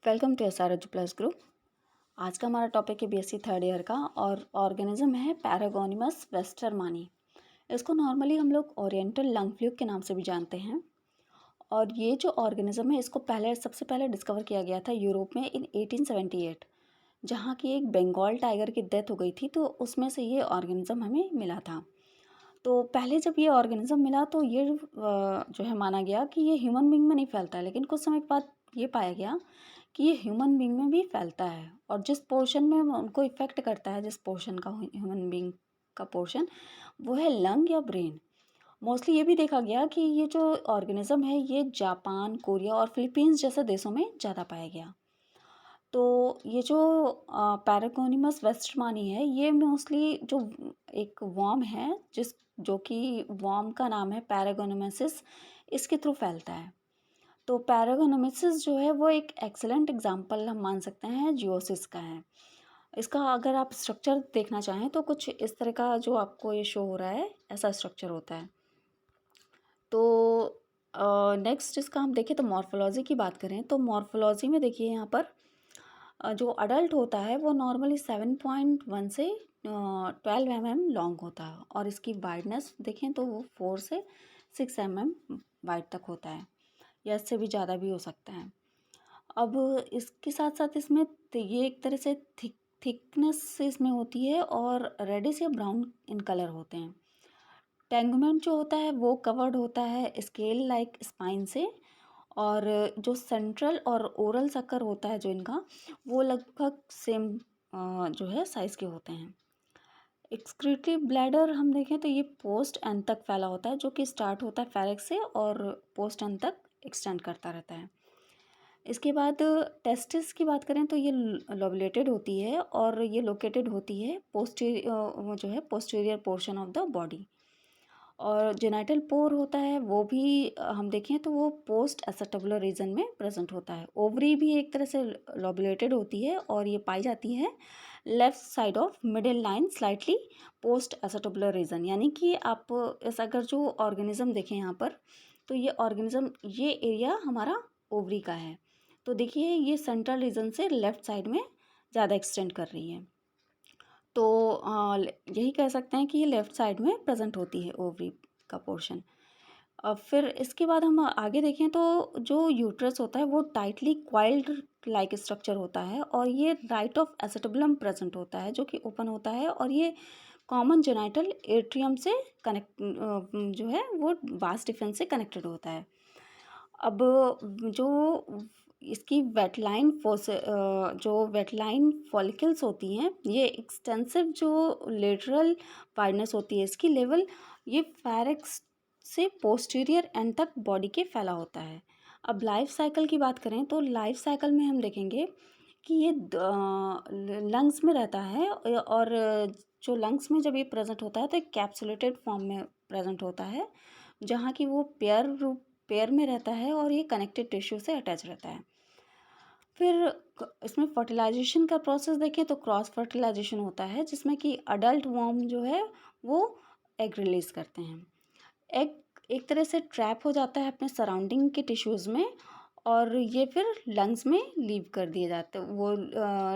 Welcome to SRH plus group. आज का हमारा टॉपिक है बीएससी थर्ड ईयर का और ऑर्गेनिज्म है पैरागोनिमस वेस्टरमानी। इसको नॉर्मली हम लोग ओरिएंटल लंग फ्लूक के नाम से भी जानते हैं। और ये जो ऑर्गेनिज्म है इसको सबसे पहले डिस्कवर किया गया था यूरोप में इन 1878, जहाँ की एक बंगाल टाइगर की डेथ हो गई थी, तो उसमें से ये ऑर्गेनिज्म हमें मिला था। तो पहले जब ये ऑर्गेनिज्म मिला तो ये जो है माना गया कि ये ह्यूमन बींग में नहीं फैलता है, लेकिन कुछ समय के बाद ये पाया गया कि ये ह्यूमन बींग में भी फैलता है। और जिस पोर्शन में वो उनको इफ़ेक्ट करता है, जिस पोर्शन का ह्यूमन बींग का पोर्शन, वो है लंग या ब्रेन। मोस्टली ये भी देखा गया कि ये जो ऑर्गेनिज्म है ये जापान, कोरिया और फिलीपींस जैसे देशों में ज़्यादा पाया गया। तो ये जो पैरागोनिमस वेस्टरमानी है, ये मोस्टली जो एक वर्म है, जो कि वर्म का नाम है पैरागोनोमेसिस, इसके थ्रू फैलता है। तो पैरागोनोमेसिस जो है वो एक एक्सीलेंट एग्जांपल हम मान सकते हैं जियोसिस का है। इसका अगर आप स्ट्रक्चर देखना चाहें तो कुछ इस तरह का जो आपको ये शो हो रहा है, ऐसा स्ट्रक्चर होता है। तो नेक्स्ट इसका हम देखें तो मॉर्फोलॉजी की बात करें तो मॉर्फोलॉजी में देखिए यहाँ पर जो अडल्ट होता है वो नॉर्मली 7.1 से 12 mm लॉन्ग होता है, और इसकी वाइडनेस देखें तो वो 4 से 6 mm वाइड तक होता है, या इससे भी ज़्यादा भी हो सकता है। अब इसके साथ साथ इसमें ये एक तरह से थिकनेस इसमें होती है और रेडिश या ब्राउन इन कलर होते हैं। टेंगमेंट जो होता है वो कवर्ड होता है स्केल लाइक स्पाइन से, और जो सेंट्रल और ओरल सकर होता है जो इनका, वो लगभग सेम जो है साइज़ के होते हैं। एक्सक्रीटरी ब्लैडर हम देखें तो ये पोस्ट एंड तक फैला होता है, जो कि स्टार्ट होता है फेरिक्स से और पोस्ट एंड तक एक्सटेंड करता रहता है। इसके बाद टेस्टिस की बात करें तो ये लोबुलेटेड होती है और ये लोकेटेड होती है वो जो है posterior portion of the body. और जेनाइटल पोर होता है वो भी हम देखें तो वो पोस्ट एसेटेबुलर रीजन में प्रेजेंट होता है। ओवरी भी एक तरह से लोबुलेटेड होती है और ये पाई जाती है left side of middle line slightly post acetabular region. यानी कि आप अगर जो ऑर्गेनिज्म देखें यहाँ पर, तो ये ऑर्गेनिज्म, ये एरिया हमारा ओवरी का है। तो देखिए ये सेंट्रल रीजन से लेफ्ट साइड में ज़्यादा एक्सटेंड कर रही है। तो यही कह सकते हैं कि ये लेफ़्ट साइड में प्रेजेंट होती है ओवरी का पोर्शन। फिर इसके बाद हम आगे देखें तो जो यूट्रस होता है वो टाइटली क्वाइल्ड लाइक स्ट्रक्चर होता है, और ये राइट ऑफ एसेटेबुलम प्रेजेंट होता है जो कि ओपन होता है, और ये कॉमन जेनाइटल एट्रियम से कनेक्ट जो है वो वास डिफरेंस से कनेक्टेड होता है। अब जो इसकी जो वेटलाइन फॉलिकल्स होती हैं, ये एक्सटेंसिव जो लेटरल वाइडनेस होती है इसकी लेवल, ये फेरिक्स से पोस्टीरियर एंड तक बॉडी के फैला होता है। अब लाइफ साइकिल की बात करें तो लाइफ साइकिल में हम देखेंगे कि ये लंग्स में रहता है, और जो लंग्स में जब ये प्रेजेंट होता है तो एक कैप्सुलेटेड फॉर्म में प्रेजेंट होता है, जहाँ की वो पेयर में रहता है और ये कनेक्टेड टिश्यू से अटैच रहता है। फिर इसमें फर्टिलाइजेशन का प्रोसेस देखें तो क्रॉस फर्टिलाइजेशन होता है, जिसमें कि अडल्ट वर्म जो है वो एग रिलीज करते हैं। एग एक तरह से ट्रैप हो जाता है अपने सराउंडिंग के टिश्यूज़ में, और ये फिर लंग्स में लीव कर दिए जाते हैं। वो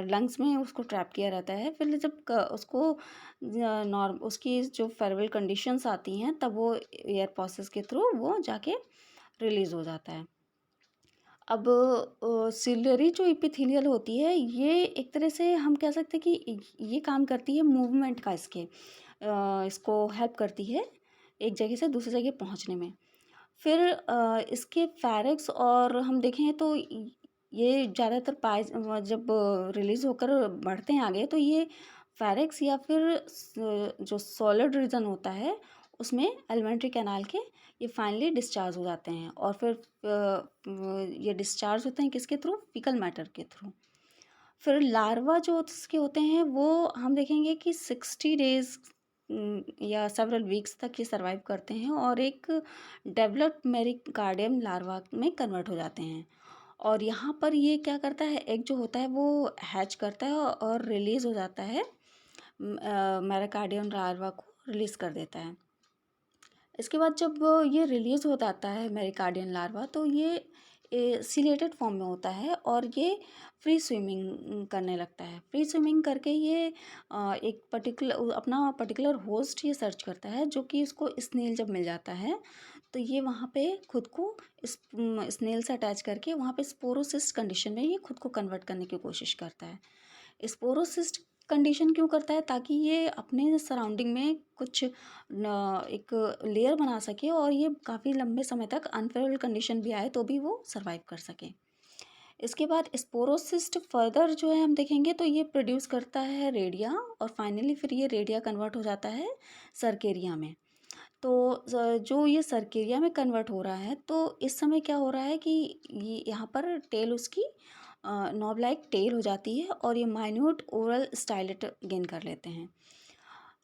लंग्स में उसको ट्रैप किया रहता है। फिर जब उसको उसकी जो फेरेबल कंडीशंस आती हैं तब वो एयर प्रोसेस के थ्रू वो जाके रिलीज़ हो जाता है। अब सिलियरी जो एपिथेलियल होती है ये एक तरह से हम कह सकते हैं कि ये काम करती है मूवमेंट का, इसको हेल्प करती है एक जगह से दूसरी जगह पहुंचने में। फिर इसके फेरिक्स और हम देखें तो ये ज़्यादातर पाए जब रिलीज़ होकर बढ़ते हैं आगे, तो ये फेरिक्स या फिर जो सॉलिड रीजन होता है उसमें एलिमेंट्री कैनाल के ये फाइनली डिस्चार्ज हो जाते हैं, और फिर ये डिस्चार्ज होते हैं किसके थ्रू? फीकल मैटर के थ्रू। फिर लार्वा जो उसके होते हैं वो हम देखेंगे कि 60 डेज या सेवरल वीक्स तक ये सर्वाइव करते हैं, और एक डेवलप्ड मेरिकार्डियम लार्वा में कन्वर्ट हो जाते हैं। और यहाँ पर ये क्या करता है, एग जो होता है वो हैच करता है और रिलीज़ हो जाता है, मेरिकार्डियम लार्वा को रिलीज़ कर देता है। इसके बाद जब ये रिलीज़ हो जाता है मेरिकार्डियन लार्वा, तो ये सिलेटेड फॉर्म में होता है और ये फ्री स्विमिंग करने लगता है। फ्री स्विमिंग करके ये एक अपना पर्टिकुलर होस्ट ये सर्च करता है, जो कि उसको स्नेल जब मिल जाता है तो ये वहाँ पे खुद को स्नेल से अटैच करके वहाँ पे स्पोरोसिस्ट कंडीशन में ये खुद को कन्वर्ट करने की कोशिश करता है। स्पोरोसिस्ट कंडीशन क्यों करता है? ताकि ये अपने सराउंडिंग में कुछ एक लेयर बना सके और ये काफ़ी लंबे समय तक अनफेवरेबल कंडीशन भी आए तो भी वो सर्वाइव कर सके। इसके बाद स्पोरोसिस्ट फर्दर जो है हम देखेंगे तो ये प्रोड्यूस करता है रेडिया और फाइनली फिर ये रेडिया कन्वर्ट हो जाता है सर्केरिया में। तो जो ये सर्केरिया में कन्वर्ट हो रहा है तो इस समय क्या हो रहा है कि ये यहाँ पर टेल उसकी नॉब लाइक टेल हो जाती है और ये माइन्यूट ओरल स्टाइलेट गेन कर लेते हैं।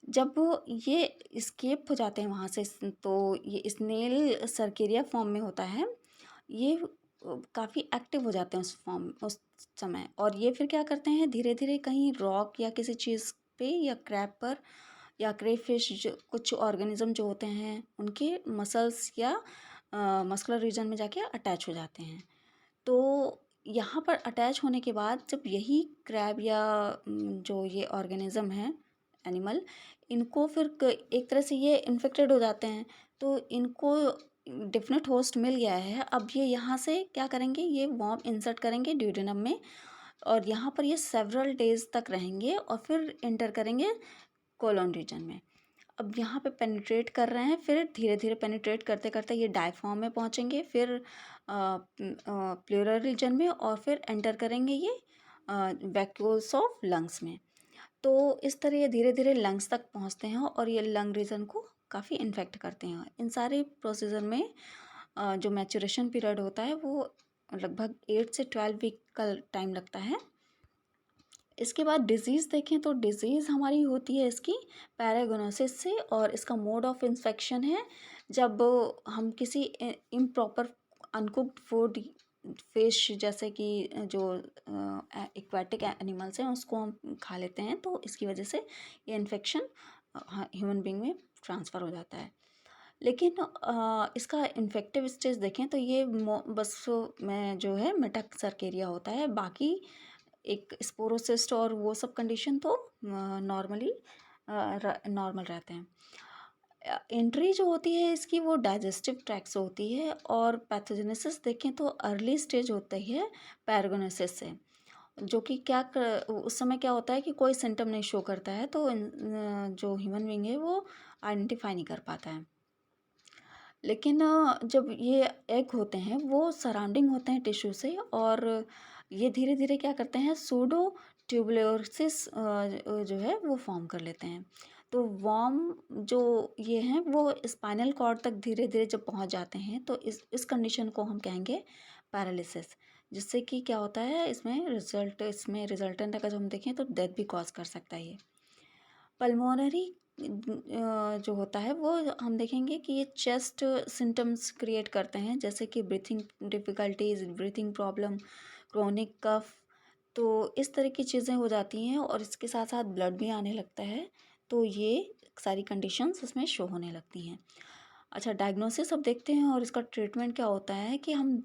जब ये एस्केप हो जाते हैं वहाँ से तो ये स्नेल सर्केरिया फॉर्म में होता है। ये काफ़ी एक्टिव हो जाते हैं उस समय और ये फिर क्या करते हैं, धीरे धीरे कहीं रॉक या किसी चीज़ पे या क्रैब पर या क्रेफिश जो कुछ ऑर्गेनिज्म जो होते हैं उनके मसल्स या मस्कुलर रीजन में जाके अटैच हो जाते हैं। तो यहाँ पर अटैच होने के बाद जब यही क्रैब या जो ये ऑर्गेनिज्म है एनिमल, इनको फिर एक तरह से ये इन्फेक्टेड हो जाते हैं तो इनको डेफिनेट होस्ट मिल गया है। अब ये यहाँ से क्या करेंगे, ये वॉर्म इंसर्ट करेंगे ड्यूडेनम में और यहाँ पर ये सेवरल डेज तक रहेंगे और फिर एंटर करेंगे कोलोन रीजन में। अब यहाँ पे पेनिट्रेट कर रहे हैं, फिर धीरे धीरे पेनिट्रेट करते करते ये डायफॉर्म में पहुँचेंगे, फिर प्लेरल रीजन में और फिर एंटर करेंगे ये वैक्यूल्स ऑफ लंग्स में। तो इस तरह ये धीरे धीरे लंग्स तक पहुँचते हैं और ये लंग रीजन को काफ़ी इन्फेक्ट करते हैं। इन सारे प्रोसीजर में जो मैचुरेशन पीरियड होता है वो लगभग 8 से 12 वीक का टाइम लगता है। इसके बाद डिज़ीज़ देखें तो डिज़ीज़ हमारी होती है इसकी पैरागोनोसिस से और इसका मोड ऑफ इन्फेक्शन है जब हम किसी इम्प्रॉपर अनकुक्ड फूड फिश जैसे कि जो एक्वाटिक एनिमल्स हैं उसको हम खा लेते हैं तो इसकी वजह से ये इन्फेक्शन ह्यूमन बीइंग में ट्रांसफ़र हो जाता है। लेकिन इसका इन्फेक्टिव स्टेज देखें तो ये बस में जो है मेटासर्केरिया होता है, बाकी एक स्पोरोसिस्ट और वो सब कंडीशन तो नॉर्मली नॉर्मल रहते हैं। एंट्री जो होती है इसकी वो डाइजेस्टिव ट्रैक्ट से होती है और पैथोजेनेसिस देखें तो अर्ली स्टेज होता ही है पैरागोनेसिस से, जो कि उस समय क्या होता है कि कोई सिम्टम नहीं शो करता है तो जो ह्यूमन बीइंग है वो आइडेंटिफाई नहीं कर पाता है। लेकिन जब ये एग होते हैं वो सराउंडिंग होते हैं टिश्यू से और ये धीरे धीरे क्या करते हैं, सूडो ट्यूबुलोसिस जो है वो फॉर्म कर लेते हैं। तो वॉर्म जो ये हैं वो स्पाइनल कॉर्ड तक धीरे धीरे जब पहुंच जाते हैं तो इस कंडीशन को हम कहेंगे पैरालिसिस, जिससे कि क्या होता है इसमें रिजल्टेंट अगर हम देखें तो डेथ भी कॉज कर सकता है ये। पल्मोनरी जो होता है वो हम देखेंगे कि ये चेस्ट सिम्टम्स क्रिएट करते हैं जैसे कि breathing difficulties, breathing problem, chronic cough. तो इस तरह की चीज़ें हो जाती हैं और इसके साथ साथ ब्लड भी आने लगता है। तो ये सारी कंडीशंस उसमें शो होने लगती हैं। अच्छा, डायग्नोसिस अब देखते हैं और इसका ट्रीटमेंट क्या होता है कि हम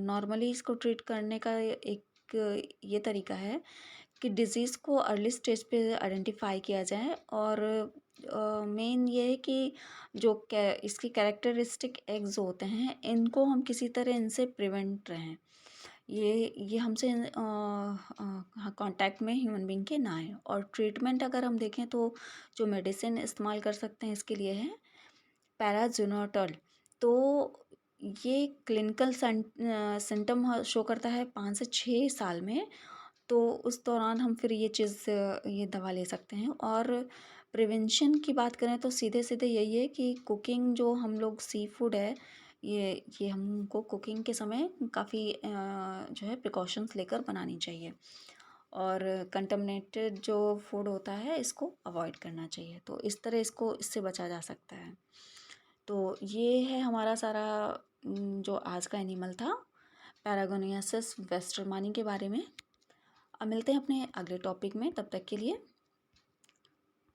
नॉर्मली इसको ट्रीट करने का एक ये तरीका है कि डिज़ीज़ को अर्ली स्टेज पे आइडेंटिफाई किया जाए और मेन ये है कि जो इसकी कैरेक्टरिस्टिक एग्स होते हैं इनको हम किसी तरह इनसे प्रिवेंट रहें, ये हमसे हाँ कांटेक्ट में ह्यूमन बीइंग के ना आए। और ट्रीटमेंट अगर हम देखें तो जो मेडिसिन इस्तेमाल कर सकते हैं इसके लिए है पैराजोनोटल। तो ये क्लिनिकल सिम्टम शो करता है 5 से 6 साल में, तो उस दौरान हम फिर ये दवा ले सकते हैं। और प्रिवेंशन की बात करें तो सीधे सीधे यही है कि कुकिंग जो हम लोग सी फूड है ये हमको कुकिंग के समय काफ़ी जो है प्रिकॉशंस लेकर बनानी चाहिए और कंटामिनेटेड जो फूड होता है इसको अवॉइड करना चाहिए। तो इस तरह इससे बचा जा सकता है। तो ये है हमारा सारा जो आज का एनिमल था पैरागोनियासिस वेस्टरमानी के बारे में। अब मिलते हैं अपने अगले टॉपिक में, तब तक के लिए